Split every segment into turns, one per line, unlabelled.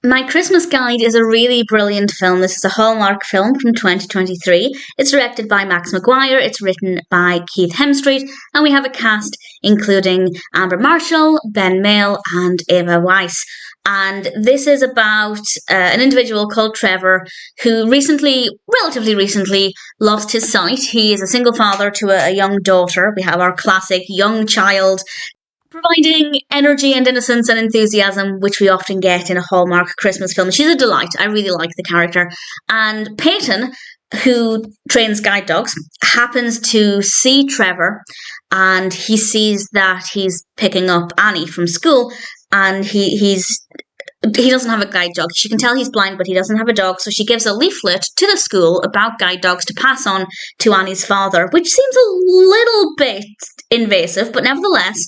My Christmas Guide is a really brilliant film. This is a Hallmark film from 2023. It's directed by McGuire, it's written by Keith Hemstreet, and we have a cast including Amber Marshall, Ben Mehl, and Ava Weiss. And this is about an individual called Trevor who relatively recently, lost his sight. He is a single father to a young daughter. We have our classic young child providing energy and innocence and enthusiasm, which we often get in a Hallmark Christmas film. She's a delight. I really like the character. And Peyton, who trains guide dogs, happens to see Trevor, and he sees that he's picking up Annie from school, and he doesn't have a guide dog. She can tell he's blind, but he doesn't have a dog, so she gives a leaflet to the school about guide dogs to pass on to Annie's father, which seems a little bit invasive, but nevertheless,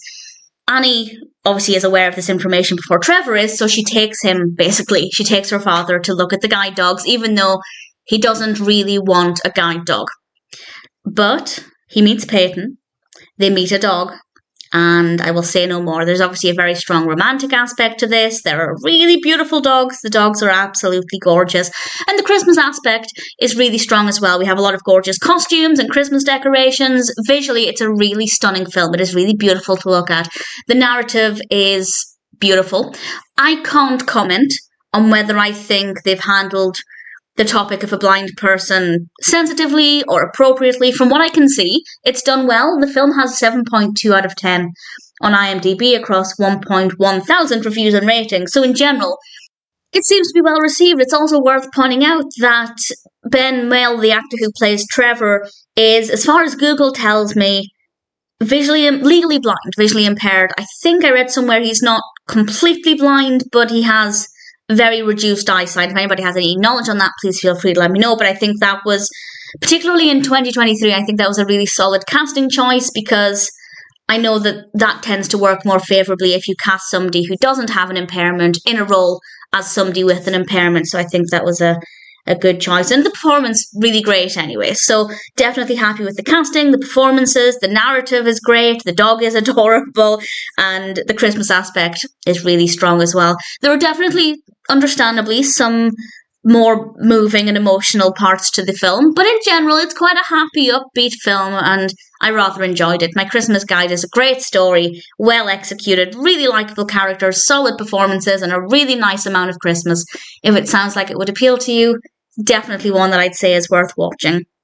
Annie obviously is aware of this information before Trevor is, so she takes her father to look at the guide dogs, even though he doesn't really want a guide dog. But he meets Peyton, they meet a dog, and I will say no more. There's obviously a very strong romantic aspect to this. There are really beautiful dogs. The dogs are absolutely gorgeous. And the Christmas aspect is really strong as well. We have a lot of gorgeous costumes and Christmas decorations. Visually, it's a really stunning film. It is really beautiful to look at. The narrative is beautiful. I can't comment on whether I think they've handled the topic of a blind person sensitively or appropriately. From what I can see, it's done well. The film has 7.2 out of 10 on IMDb across 1.1 thousand reviews and ratings. So in general, it seems to be well received. It's also worth pointing out that Ben Mehl, the actor who plays Trevor, is, as far as Google tells me, legally blind, visually impaired. I think I read somewhere he's not completely blind, but he has very reduced eyesight. If anybody has any knowledge on that, please feel free to let me know. But I think that was, particularly in 2023, I think that was a really solid casting choice, because I know that tends to work more favourably if you cast somebody who doesn't have an impairment in a role as somebody with an impairment. So I think that was a good choice. And the performance, really great anyway. So definitely happy with the casting, the performances, the narrative is great, the dog is adorable, and the Christmas aspect is really strong as well. There are definitely, understandably, some more moving and emotional parts to the film, but in general, it's quite a happy, upbeat film, and I rather enjoyed it. My Christmas Guide is a great story, well executed, really likeable characters, solid performances, and a really nice amount of Christmas. If it sounds like it would appeal to you, definitely one that I'd say is worth watching.